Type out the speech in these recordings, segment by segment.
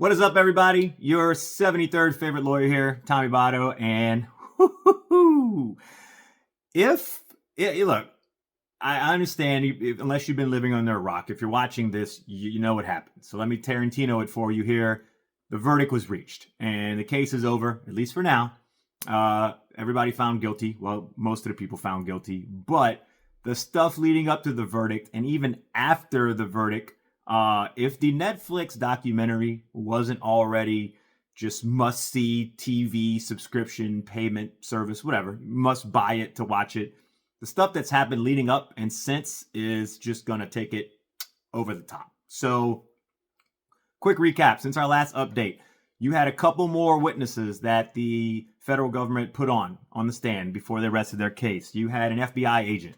What is up, everybody? Your 73rd favorite lawyer here, Tommy Badeaux, and look, I understand, unless you've been living under a rock, if you're watching this, you know what happened. So let me Tarantino it for you here. The verdict was reached, and the case is over, at least for now. Everybody found guilty. Well, most of the people found guilty, but the stuff leading up to the verdict, and even after the verdict, if the Netflix documentary wasn't already just must-see TV subscription payment service, whatever, must buy it to watch it, the stuff that's happened leading up and since is just going to take it over the top. So, quick recap. Since our last update, you had a couple more witnesses that the federal government put on the stand before they rested their case. You had an FBI agent,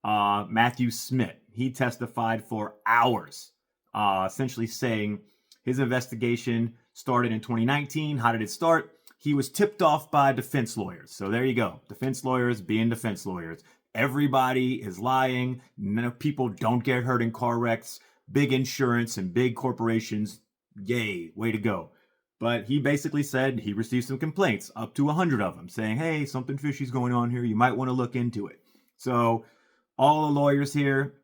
Matthew Smith. He testified for hours, essentially saying his investigation started in 2019. How did it start? He was tipped off by defense lawyers. So there you go. Defense lawyers being defense lawyers. Everybody is lying. People don't get hurt in car wrecks. Big insurance and big corporations. Yay, way to go. But he basically said he received some complaints, up to 100 of them, saying, hey, something fishy's going on here. You might want to look into it. So all the lawyers here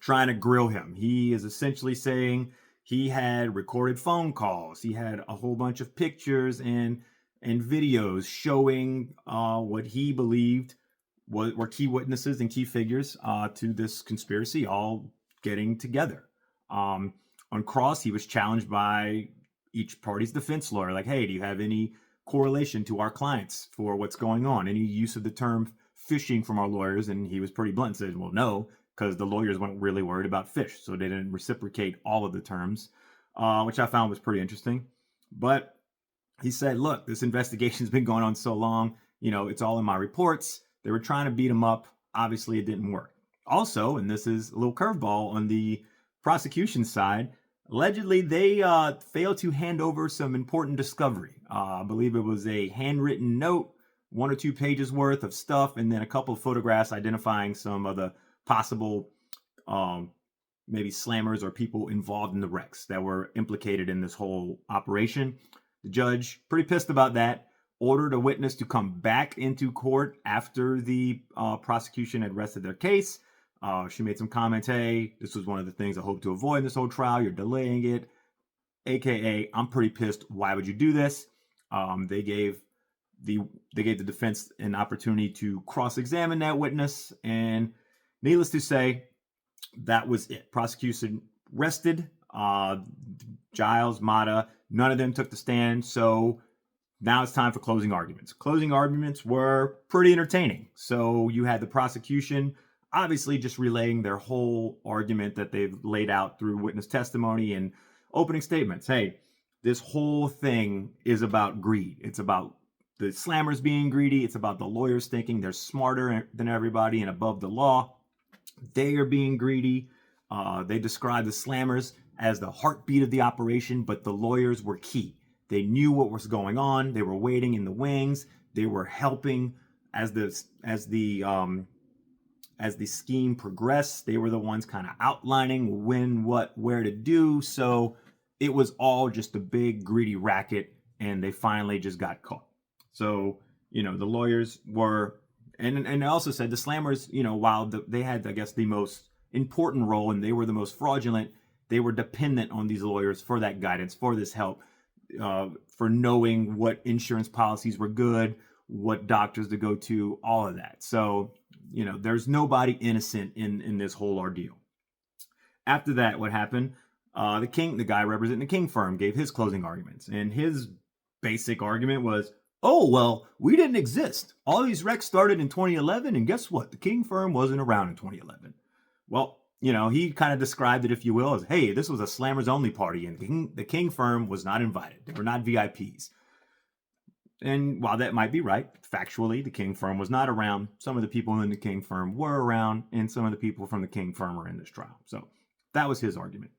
trying to grill him. He is essentially saying he had recorded phone calls. He had a whole bunch of pictures and videos showing what he believed were key witnesses and key figures to this conspiracy all getting together. On cross, he was challenged by each party's defense lawyer, like, hey, do you have any correlation to our clients for what's going on? Any use of the term fishing from our lawyers? And he was pretty blunt and said, well, no, because the lawyers weren't really worried about fish. So they didn't reciprocate all of the terms, which I found was pretty interesting. But he said, look, this investigation's been going on so long, it's all in my reports. They were trying to beat him up. Obviously, it didn't work. Also, and this is a little curveball on the prosecution side, allegedly, they failed to hand over some important discovery. I believe it was a handwritten note, 1 or 2 pages worth of stuff, and then a couple of photographs identifying some of the possible maybe slammers or people involved in the wrecks that were implicated in this whole operation. The judge, pretty pissed about that, ordered a witness to come back into court after the prosecution had rested their case. She made some comments, hey, this was one of the things I hope to avoid in this whole trial. You're delaying it. AKA, I'm pretty pissed. Why would you do this? They gave the defense an opportunity to cross-examine that witness, and needless to say, that was it. Prosecution rested. Giles, Mata, none of them took the stand. So now it's time for closing arguments. Closing arguments were pretty entertaining. So you had the prosecution obviously just relaying their whole argument that they've laid out through witness testimony and opening statements. Hey, this whole thing is about greed. It's about the slammers being greedy. It's about the lawyers thinking they're smarter than everybody and above the law. They are being greedy. They described the slammers as the heartbeat of the operation, but the lawyers were key. They knew what was going on. They were waiting in the wings. They were helping as the scheme progressed. They were the ones kind of outlining when, what, where to do. So it was all just a big greedy racket, and they finally just got caught. So, the lawyers were, and I also said the slammers, while they had, I guess, the most important role and they were the most fraudulent, they were dependent on these lawyers for that guidance, for this help, for knowing what insurance policies were good, what doctors to go to, all of that. So, there's nobody innocent in this whole ordeal. After that, what happened? The guy representing the King firm gave his closing arguments, and his basic argument was, oh, well, we didn't exist. All these wrecks started in 2011, and guess what? The King firm wasn't around in 2011. Well, he kind of described it, if you will, as, hey, this was a slammers only party, and the King firm was not invited. They were not VIPs. And while that might be right, factually, the King firm was not around. Some of the people in the King firm were around, and some of the people from the King firm are in this trial. So that was his argument.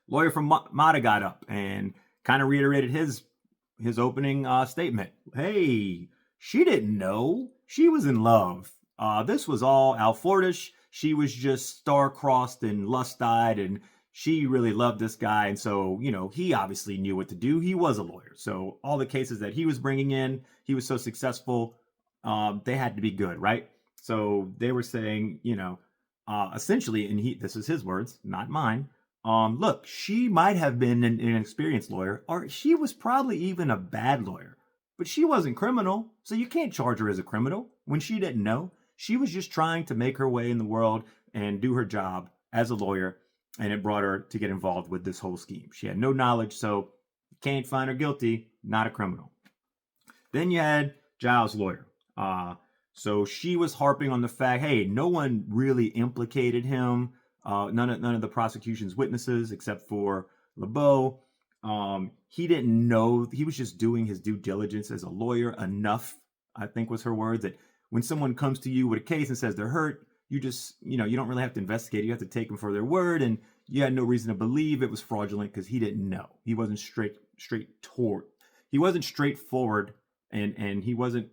Lawyer from Mata got up and kind of reiterated his opening statement. Hey, she didn't know. She was in love. This was all Al Fordish. She was just star-crossed and lust-eyed, and she really loved this guy. And so, he obviously knew what to do. He was a lawyer. So all the cases that he was bringing in, he was so successful, they had to be good, right? So they were saying, essentially, and this is his words, not mine. Look, she might have been an inexperienced lawyer, or she was probably even a bad lawyer, but she wasn't criminal. So you can't charge her as a criminal when she didn't know. She was just trying to make her way in the world and do her job as a lawyer. And it brought her to get involved with this whole scheme. She had no knowledge, so you can't find her guilty, not a criminal. Then you had Giles' lawyer. So she was harping on the fact, hey, no one really implicated him. None of the prosecution's witnesses, except for Badeaux. He didn't know. He was just doing his due diligence as a lawyer enough, I think was her words, that when someone comes to you with a case and says they're hurt, you just, you don't really have to investigate. You have to take them for their word. And you had no reason to believe it was fraudulent because he didn't know. He wasn't he wasn't straightforward, and he wasn't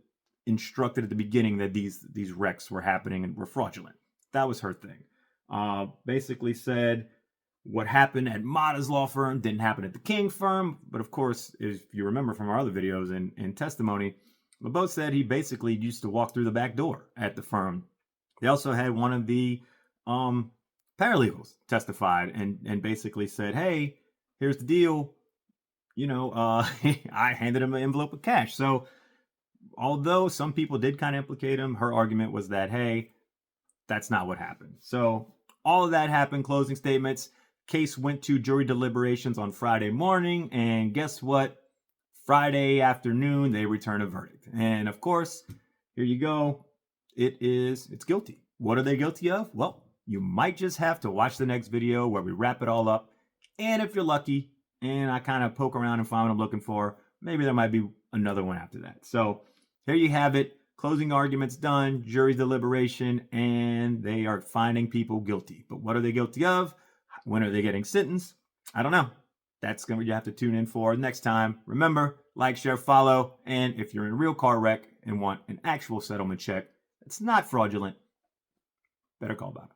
instructed at the beginning that these wrecks were happening and were fraudulent. That was her thing. Basically said what happened at Mata's law firm didn't happen at the King firm. But of course, if you remember from our other videos and testimony, Badeaux said he basically used to walk through the back door at the firm. They also had one of the paralegals testified and basically said, hey, here's the deal. I handed him an envelope with cash. So although some people did kind of implicate him, her argument was that, hey, that's not what happened. So all of that happened, closing statements. Case went to jury deliberations on Friday morning. And guess what? Friday afternoon, they returned a verdict. And of course, here you go. It's guilty. What are they guilty of? Well, you might just have to watch the next video where we wrap it all up. And if you're lucky and I kind of poke around and find what I'm looking for, maybe there might be another one after that. So here you have it. Closing arguments done, jury deliberation, and they are finding people guilty. But what are they guilty of? When are they getting sentenced? I don't know. That's going to you have to tune in for next time. Remember, like, share, follow. And if you're in a real car wreck and want an actual settlement check, it's not fraudulent, better call Badeaux.